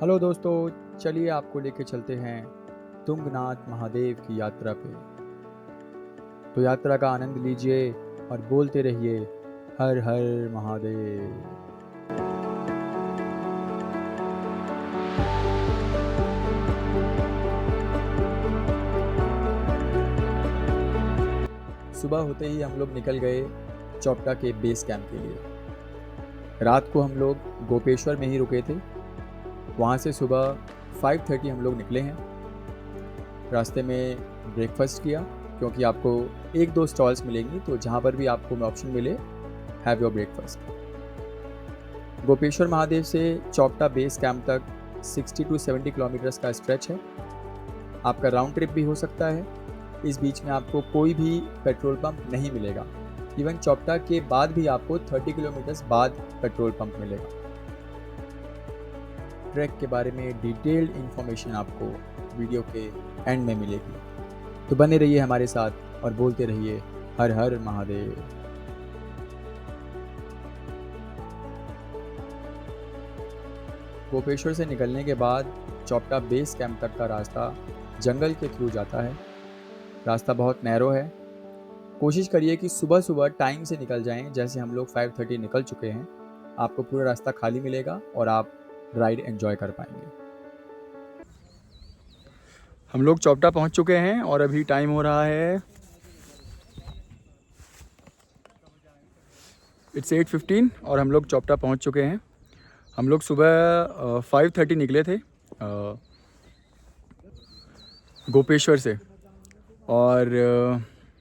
Hello दोस्तों, चलिए आपको लेके चलते हैं तुंगनाथ महादेव की यात्रा पे। तो यात्रा का आनंद लीजिए और बोलते रहिए हर हर महादेव। सुबह होते ही हम लोग निकल गए चौपटा के बेस कैंप के लिए। रात को हम लोग गोपेश्वर में ही रुके थे। वहाँ से सुबह 5:30 हम लोग निकले हैं। रास्ते में ब्रेकफास्ट किया, क्योंकि आपको एक दो स्टॉल्स मिलेंगी, तो जहाँ पर भी आपको ऑप्शन मिले, have your breakfast. Gopeshwar Mahadev से चौपटा बेस कैंप तक 60 to 70 किलोमीटर्स का स्ट्रेच है। आपका राउंड ट्रिप भी हो सकता है। इस बीच में आपको कोई भी पेट्रोल पंप नहीं मिलेगा। इवन चौपटा के बाद भी आपको 30 किलोमीटर्स बाद पेट्रोल पंप मिलेगा। ट्रैक के बारे में डिटेल्ड इन्फॉर्मेशन आपको वीडियो के एंड में मिलेगी। तो बने रहिए हमारे साथ और बोलते रहिए हर हर महादेव। गोपेश्वर से निकलने के बाद चौपटा बेस कैंप तक का रास्ता जंगल के थ्रू जाता है। रास्ता बहुत नैरो है। कोशिश करिए कि सुबह सुबह टाइम से निकल जाएं। जैसे हम लोग 5:30 निकल चुके हैं, आपको पूरा रास्ता खाली मिलेगा और आप राइड एंजॉय कर पाएंगे। हम लोग चौपटा पहुंच चुके हैं और अभी टाइम हो रहा है इट्स 8:15 और हम लोग चौपटा पहुंच चुके हैं। हम लोग सुबह 5:30 निकले थे गोपेश्वर से, और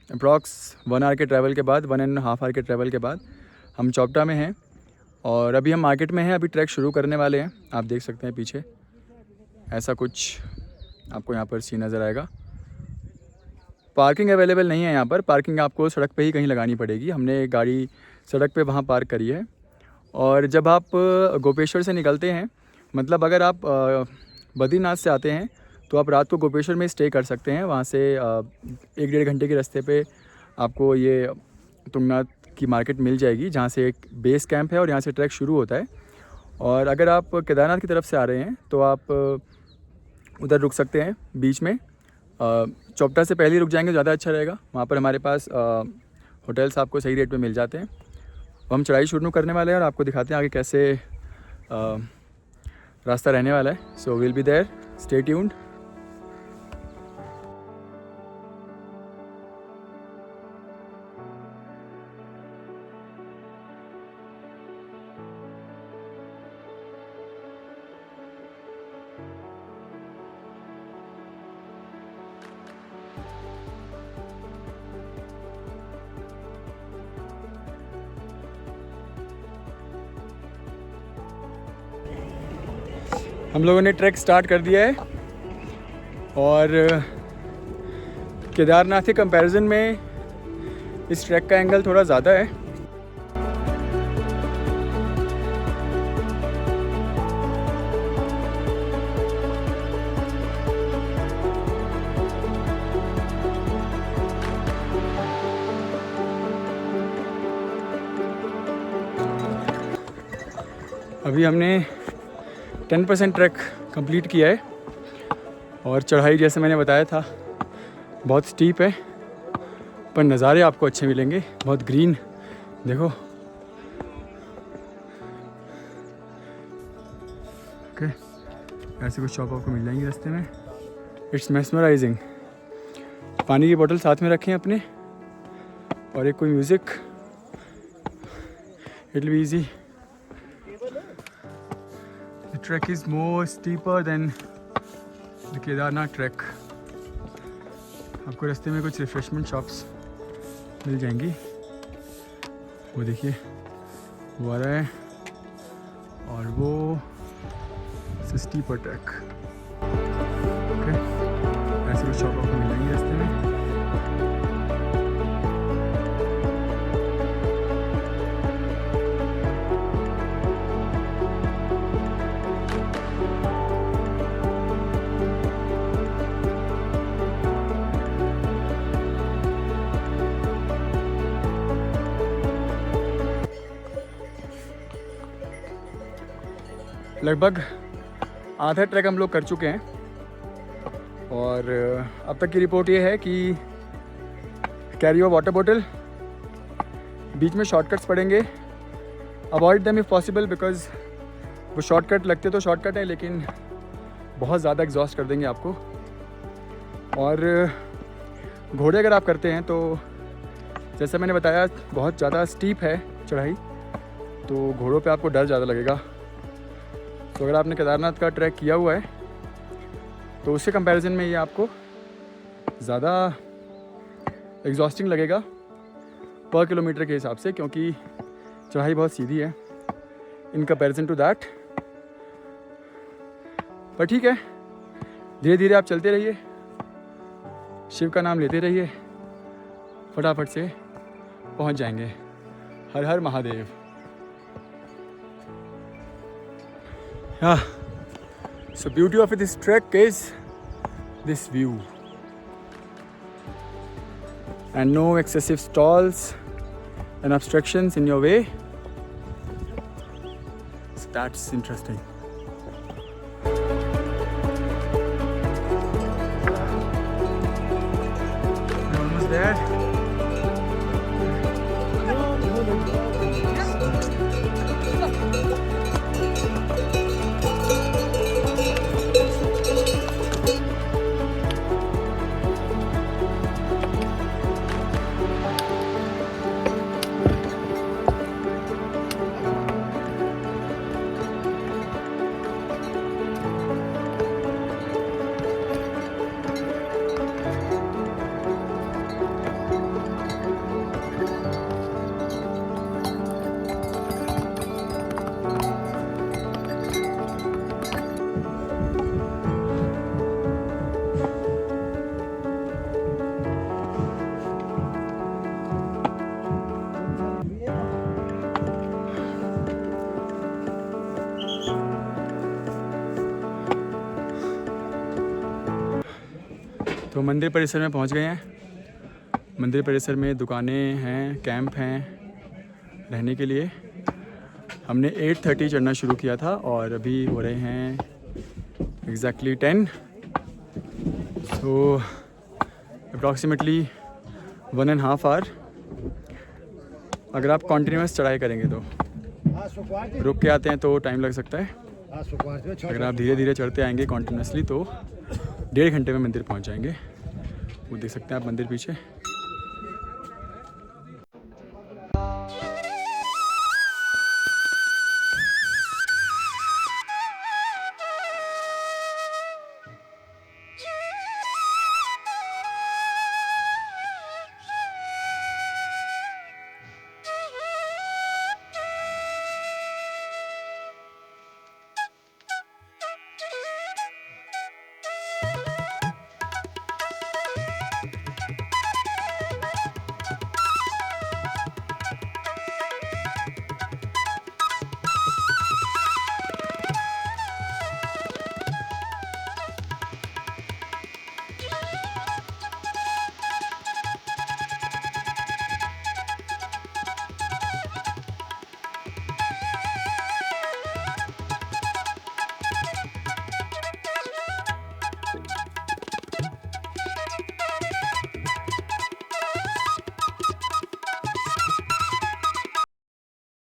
अप्रॉक्स 1 आवर के ट्रैवल के बाद, 1.5 आवर के ट्रैवल के बाद हम चौपटा में हैं। और अभी हम मार्केट में हैं। अभी ट्रैक शुरू करने वाले हैं। आप देख सकते हैं पीछे ऐसा कुछ आपको यहाँ पर सीन नज़र आएगा। पार्किंग अवेलेबल नहीं है यहाँ पर। पार्किंग आपको सड़क पे ही कहीं लगानी पड़ेगी। हमने गाड़ी सड़क पे वहाँ पार्क करी है। और जब आप गोपेश्वर से निकलते हैं, मतलब अगर आप बद्रीनाथ से आते हैं, तो आप रात को गोपेश्वर में स्टे कर सकते हैं। वहाँ से 1-1.5 घंटे के रास्ते पे आपको ये तुंगनाथ की मार्केट मिल जाएगी, जहाँ से एक बेस कैंप है और यहाँ से ट्रैक शुरू होता है। और अगर आप केदारनाथ की तरफ से आ रहे हैं, तो आप उधर रुक सकते हैं बीच में। चौपटा से पहले रुक जाएंगे, ज़्यादा अच्छा रहेगा। वहाँ पर हमारे पास होटल्स आपको सही रेट में मिल जाते हैं। हम चढ़ाई शुरू करने वाले हैं और आपको दिखाते हैं आगे कैसे रास्ता रहने वाला है। So will be there, stay tuned. हम लोगों ने ट्रैक स्टार्ट कर दिया है और केदारनाथ के कंपैरिजन में इस ट्रैक का एंगल थोड़ा ज़्यादा है। अभी हमने 10% ट्रैक कंप्लीट किया है और चढ़ाई जैसे मैंने बताया था बहुत स्टीप है, पर नज़ारे आपको अच्छे मिलेंगे। बहुत ग्रीन, देखो। ओके, ऐसे कुछ शॉप आपको मिल जाएंगी रास्ते में। It's mesmerising. पानी की बोतल साथ में रखें अपने, और एक कोई music. It will be easy. The trek is more steeper than the Kedarnath trek. आपको रास्ते में कुछ रिफ्रेशमेंट शॉप्स मिल जाएंगी। वो देखिए, वो आ रहा है, और वो स्टीपर ट्रैक। ओके, ऐसे कुछ शॉप आपको मिल जाएंगी रास्ते में। लगभग आधा ट्रैक हम लोग कर चुके हैं और अब तक की रिपोर्ट ये है कि कैरी योर वाटर बॉटल, बीच में शॉर्टकट्स पड़ेंगे, avoid them if possible, because वो शॉर्टकट लगते तो शॉर्टकट है लेकिन बहुत ज़्यादा एग्जॉस्ट कर देंगे आपको। और घोड़े अगर आप करते हैं तो जैसे मैंने बताया बहुत ज़्यादा स्टीप है चढ़ाई, तो घोड़ों पे आपको डर ज़्यादा लगेगा। तो अगर आपने केदारनाथ का ट्रैक किया हुआ है तो उसके कंपैरिजन में ये आपको ज़्यादा एग्जॉस्टिंग लगेगा पर किलोमीटर के हिसाब से, क्योंकि चढ़ाई बहुत सीधी है इन कंपैरिजन टू दैट। पर ठीक है, धीरे धीरे आप चलते रहिए, शिव का नाम लेते रहिए, फटाफट से पहुंच जाएंगे। हर हर महादेव। हाँ, so beauty of this trek is this view and no excessive stalls and obstructions in your way, so that's interesting. We're almost there. तो मंदिर परिसर में पहुंच गए हैं। मंदिर परिसर में दुकानें हैं, कैंप हैं रहने के लिए। हमने 8:30 चढ़ना शुरू किया था और अभी हो रहे हैं एग्जैक्टली 10, सो अप्रॉक्सीमेटली 1.5 आवर। अगर आप कॉन्टीन्यूस चढ़ाई करेंगे तो, रुक के आते हैं तो टाइम लग सकता है। अगर आप धीरे धीरे चढ़ते आएंगे कॉन्टीन्यूसली तो 1.5 घंटे में मंदिर पहुंच जाएंगे। वो देख सकते हैं आप मंदिर पीछे।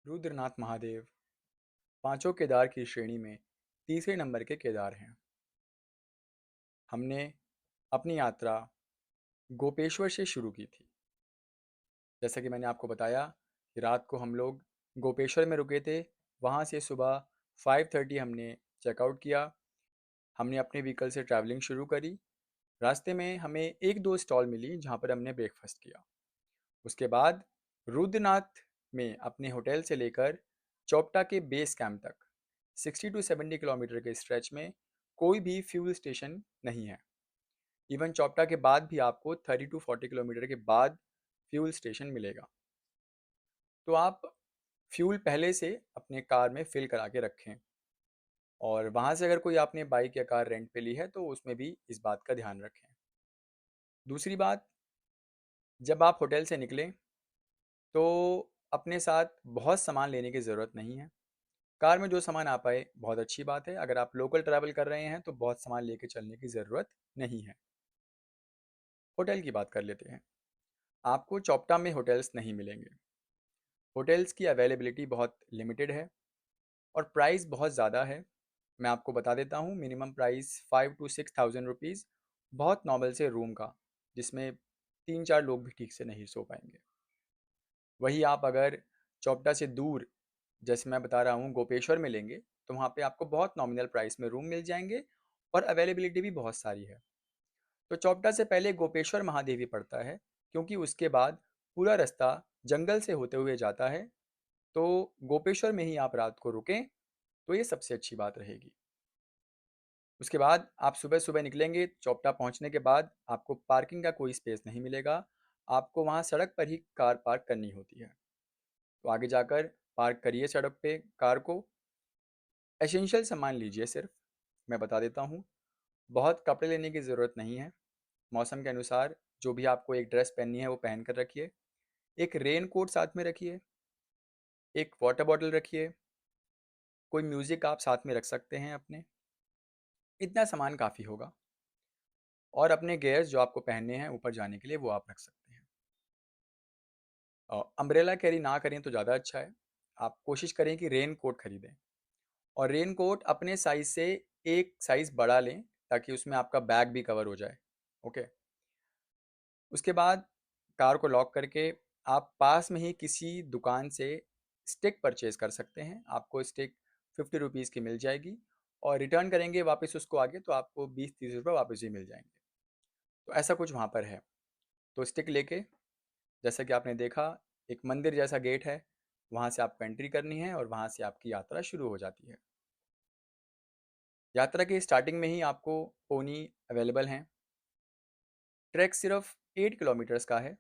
रुद्रनाथ महादेव पांचों केदार की श्रेणी में तीसरे नंबर के केदार हैं। हमने अपनी यात्रा गोपेश्वर से शुरू की थी। जैसा कि मैंने आपको बताया कि रात को हम लोग गोपेश्वर में रुके थे। वहाँ से सुबह 5:30 हमने चेकआउट किया। हमने अपने व्हीकल से ट्रैवलिंग शुरू करी। रास्ते में हमें एक दो स्टॉल मिली जहाँ पर हमने ब्रेकफास्ट किया। उसके बाद रुद्रनाथ में अपने होटल से लेकर चोपटा के बेस कैंप तक 60 to 70 किलोमीटर के स्ट्रेच में कोई भी फ्यूल स्टेशन नहीं है। इवन चोपटा के बाद भी आपको 30 to 40 किलोमीटर के बाद फ्यूल स्टेशन मिलेगा। तो आप फ्यूल पहले से अपने कार में फिल करा के रखें, और वहाँ से अगर कोई आपने बाइक या कार रेंट पे ली है तो उसमें भी इस बात का ध्यान रखें। दूसरी बात, जब आप होटल से निकलें तो अपने साथ बहुत सामान लेने की ज़रूरत नहीं है। कार में जो सामान आ पाए बहुत अच्छी बात है। अगर आप लोकल ट्रैवल कर रहे हैं तो बहुत सामान लेके चलने की ज़रूरत नहीं है। होटल की बात कर लेते हैं। आपको चौपटा में होटल्स नहीं मिलेंगे। होटल्स की अवेलेबिलिटी बहुत लिमिटेड है और प्राइस बहुत ज़्यादा है। मैं आपको बता देता हूँ, minimum price 5 to 6 thousand rupees बहुत नॉर्मल से रूम का, जिसमें 3-4 लोग भी ठीक से नहीं सो पाएंगे। वही आप अगर चौपटा से दूर, जैसे मैं बता रहा हूँ, गोपेश्वर में लेंगे तो वहाँ पे आपको बहुत नॉमिनल प्राइस में रूम मिल जाएंगे और अवेलेबिलिटी भी बहुत सारी है। तो चौपटा से पहले गोपेश्वर महादेवी पड़ता है, क्योंकि उसके बाद पूरा रास्ता जंगल से होते हुए जाता है। तो गोपेश्वर में ही आप रात को रुकें तो ये सबसे अच्छी बात रहेगी। उसके बाद आप सुबह सुबह निकलेंगे, चौपटा पहुंचने के बाद आपको पार्किंग का कोई स्पेस नहीं मिलेगा। आपको वहां सड़क पर ही कार पार्क करनी होती है। तो आगे जाकर पार्क करिए सड़क पे कार को। एसेंशियल सामान लीजिए सिर्फ, मैं बता देता हूँ। बहुत कपड़े लेने की ज़रूरत नहीं है। मौसम के अनुसार जो भी आपको एक ड्रेस पहननी है वो पहन कर रखिए। एक रेन कोट साथ में रखिए, एक वाटर बॉटल रखिए, कोई म्यूज़िक आप साथ में रख सकते हैं अपने। इतना सामान काफ़ी होगा। और अपने गेयर्स जो आपको पहनने हैं ऊपर जाने के लिए वो आप रख सकते हैं। अम्ब्रेला कैरी ना करें तो ज़्यादा अच्छा है। आप कोशिश करें कि रेन कोट खरीदें, और रेन कोट अपने साइज़ से एक साइज़ बड़ा लें, ताकि उसमें आपका बैग भी कवर हो जाए। ओके। उसके बाद कार को लॉक करके आप पास में ही किसी दुकान से स्टिक परचेज कर सकते हैं। आपको स्टिक 50 रुपीज़ की मिल जाएगी, और रिटर्न करेंगे वापस उसको आगे तो आपको 20-30 रुपये वापस ही मिल जाएंगे। तो ऐसा कुछ वहाँ पर है। तो स्टिक लेके, जैसा कि आपने देखा, एक मंदिर जैसा गेट है, वहाँ से आपको एंट्री करनी है और वहाँ से आपकी यात्रा शुरू हो जाती है। यात्रा के स्टार्टिंग में ही आपको पोनी अवेलेबल हैं। ट्रैक सिर्फ 8 किलोमीटर्स का है,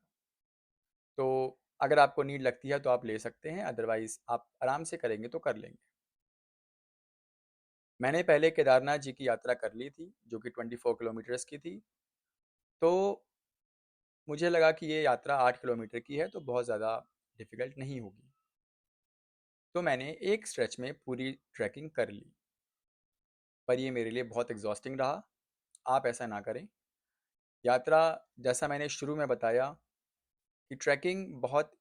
तो अगर आपको नीड लगती है तो आप ले सकते हैं, अदरवाइज आप आराम से करेंगे तो कर लेंगे। मैंने पहले केदारनाथ जी की यात्रा कर ली थी, जो कि 24 किलोमीटर्स की थी। तो मुझे लगा कि ये यात्रा 8 किलोमीटर की है तो बहुत ज़्यादा डिफ़िकल्ट नहीं होगी। तो मैंने एक स्ट्रेच में पूरी ट्रैकिंग कर ली, पर ये मेरे लिए बहुत एग्जॉस्टिंग रहा। आप ऐसा ना करें। यात्रा, जैसा मैंने शुरू में बताया, कि ट्रैकिंग बहुत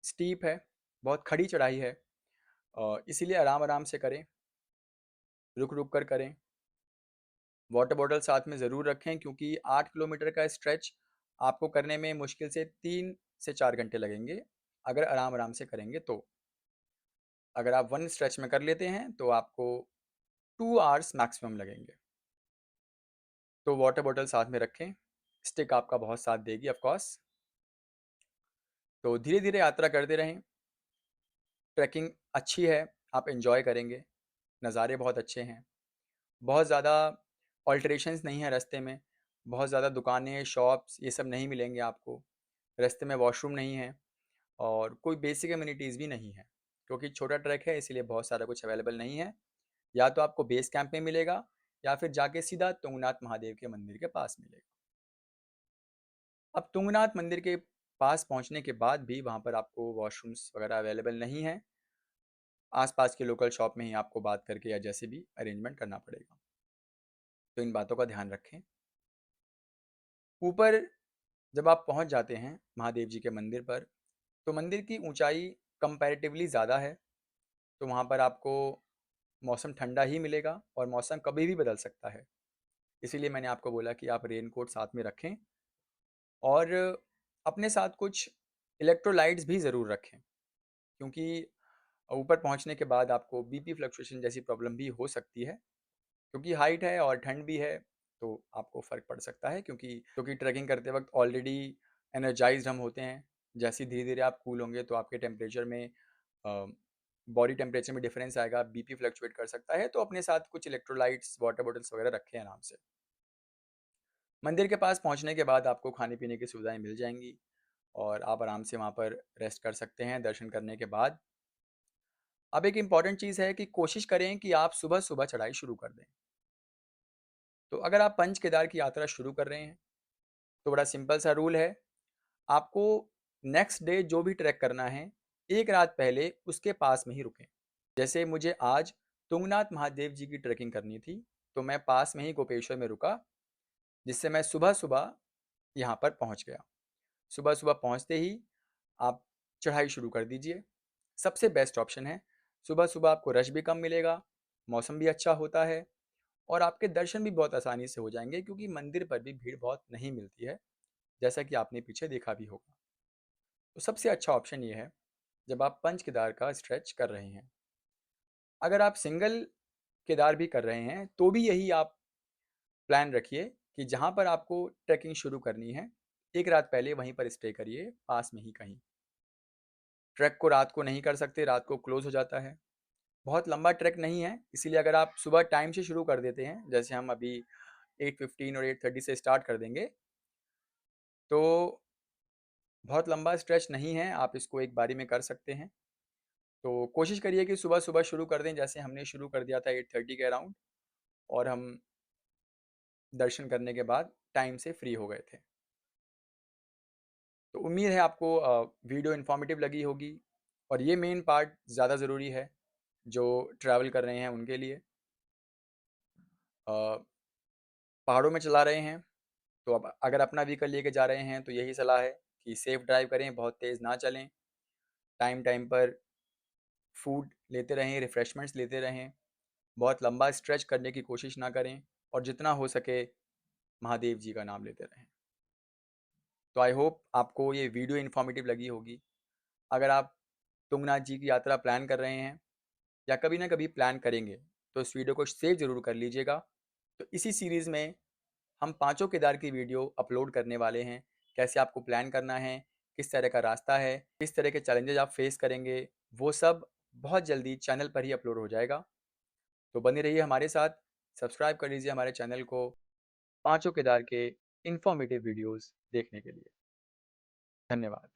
स्टीप है, बहुत खड़ी चढ़ाई है, और इसीलिए आराम आराम से करें, रुक रुक कर करें। वाटर बॉटल साथ में ज़रूर रखें, क्योंकि 8 किलोमीटर का स्ट्रेच आपको करने में मुश्किल से 3 से 4 घंटे लगेंगे, अगर आराम आराम से करेंगे तो। अगर आप वन स्ट्रेच में कर लेते हैं तो आपको 2 आवर्स मैक्सिमम लगेंगे। तो वाटर बॉटल साथ में रखें, स्टिक आपका बहुत साथ देगी ऑफ कोर्स। तो धीरे धीरे यात्रा करते रहें। ट्रैकिंग अच्छी है, आप एंजॉय करेंगे, नज़ारे बहुत अच्छे हैं। बहुत ज़्यादा ऑल्ट्रेशंस नहीं है रास्ते में, बहुत ज़्यादा दुकानें, शॉप्स, ये सब नहीं मिलेंगे आपको। रास्ते में वॉशरूम नहीं है, और कोई बेसिक एमिनिटीज़ भी नहीं है, क्योंकि छोटा ट्रैक है इसलिए बहुत सारा कुछ अवेलेबल नहीं है। या तो आपको बेस कैंप में मिलेगा, या फिर जाके सीधा तुंगनाथ महादेव के मंदिर के पास मिलेगा। अब तुंगनाथ मंदिर के पास पहुंचने के बाद भी वहां पर आपको वॉशरूम्स वगैरह अवेलेबल नहीं है। आसपास के लोकल शॉप में ही आपको बात करके या जैसे भी अरेंजमेंट करना पड़ेगा। तो इन बातों का ध्यान रखें। ऊपर जब आप पहुंच जाते हैं महादेव जी के मंदिर पर, तो मंदिर की ऊंचाई कंपैरेटिवली ज़्यादा है, तो वहाँ पर आपको मौसम ठंडा ही मिलेगा और मौसम कभी भी बदल सकता है। इसीलिए मैंने आपको बोला कि आप रेन कोट साथ में रखें, और अपने साथ कुछ इलेक्ट्रोलाइट्स भी ज़रूर रखें, क्योंकि ऊपर पहुंचने के बाद आपको बीपी फ्लक्चुएशन जैसी प्रॉब्लम भी हो सकती है, क्योंकि हाइट है और ठंड भी है, तो आपको फ़र्क पड़ सकता है। क्योंकि ट्रैकिंग करते वक्त ऑलरेडी एनर्जाइज्ड हम होते हैं। जैसे धीरे धीरे आप कूल होंगे तो आपके टेम्परेचर में, बॉडी टेम्परेचर में डिफरेंस आएगा, बीपी फ्लक्चुएट कर सकता है। तो अपने साथ कुछ इलेक्ट्रोलाइट्स, वाटर बॉटल्स वगैरह रखें आराम से। मंदिर के पास पहुंचने के बाद आपको खाने पीने की सुविधाएं मिल जाएंगी, और आप आराम से वहाँ पर रेस्ट कर सकते हैं दर्शन करने के बाद। अब एक इम्पॉर्टेंट चीज़ है कि कोशिश करें कि आप सुबह सुबह चढ़ाई शुरू कर दें। तो अगर आप पंच केदार की यात्रा शुरू कर रहे हैं तो बड़ा सिंपल सा रूल है, आपको नेक्स्ट डे जो भी ट्रैक करना है, एक रात पहले उसके पास में ही रुकें। जैसे मुझे आज तुंगनाथ महादेव जी की ट्रैकिंग करनी थी, तो मैं पास में ही गोपेश्वर में रुका, जिससे मैं सुबह-सुबह यहाँ पर पहुँच गया। सुबह-सुबह पहुँचते ही आप चढ़ाई शुरू कर दीजिए, सबसे बेस्ट ऑप्शन है। सुबह-सुबह आपको रश भी कम मिलेगा, मौसम भी अच्छा होता है और आपके दर्शन भी बहुत आसानी से हो जाएँगे, क्योंकि मंदिर पर भी भीड़ बहुत नहीं मिलती है, जैसा कि आपने पीछे देखा भी होगा। तो सबसे अच्छा ऑप्शन ये है, जब आप पंच केदार का स्ट्रेच कर रहे हैं। अगर आप सिंगल केदार भी कर रहे हैं, तो भी यही आप प्लान रखिए कि जहाँ पर आपको ट्रैकिंग शुरू करनी है, एक रात पहले वहीं पर स्टे करिए, पास में ही कहीं। ट्रैक को रात को नहीं कर सकते, रात को क्लोज़ हो जाता है। बहुत लंबा ट्रैक नहीं है, इसीलिए अगर आप सुबह टाइम से शुरू कर देते हैं, जैसे हम अभी 8:15 और 8:30 से स्टार्ट कर देंगे, तो बहुत लंबा स्ट्रेच नहीं है, आप इसको एक बारी में कर सकते हैं। तो कोशिश करिए कि सुबह-सुबह शुरू कर दें, जैसे हमने शुरू कर दिया था 8:30 के अराउंड, और हम दर्शन करने के बाद टाइम से फ्री हो गए थे। तो उम्मीद है आपको वीडियो इन्फॉर्मेटिव लगी होगी, और ये मेन पार्ट ज़्यादा ज़रूरी है जो ट्रैवल कर रहे हैं उनके लिए। अ, पहाड़ों में चला रहे हैं, तो अब अगर अपना व्हीकल लेके जा रहे हैं तो यही सलाह है कि सेफ ड्राइव करें, बहुत तेज़ ना चलें, टाइम टाइम पर फूड लेते रहें, रिफ़्रेशमेंट्स लेते रहें, बहुत लंबा स्ट्रेच करने की कोशिश ना करें, और जितना हो सके महादेव जी का नाम लेते रहें। तो आई होप आपको ये वीडियो इन्फॉर्मेटिव लगी होगी। अगर आप तुंगनाथ जी की यात्रा प्लान कर रहे हैं या कभी ना कभी प्लान करेंगे, तो इस वीडियो को सेव ज़रूर कर लीजिएगा। तो इसी सीरीज़ में हम पाँचों केदार की वीडियो अपलोड करने वाले हैं। कैसे आपको प्लान करना है, किस तरह का रास्ता है, किस तरह के चैलेंजेस आप फेस करेंगे, वो सब बहुत जल्दी चैनल पर ही अपलोड हो जाएगा। तो बने रहिए हमारे साथ, सब्सक्राइब कर लीजिए हमारे चैनल को, पाँचों केदार के इन्फॉर्मेटिव वीडियोज़ देखने के लिए। धन्यवाद।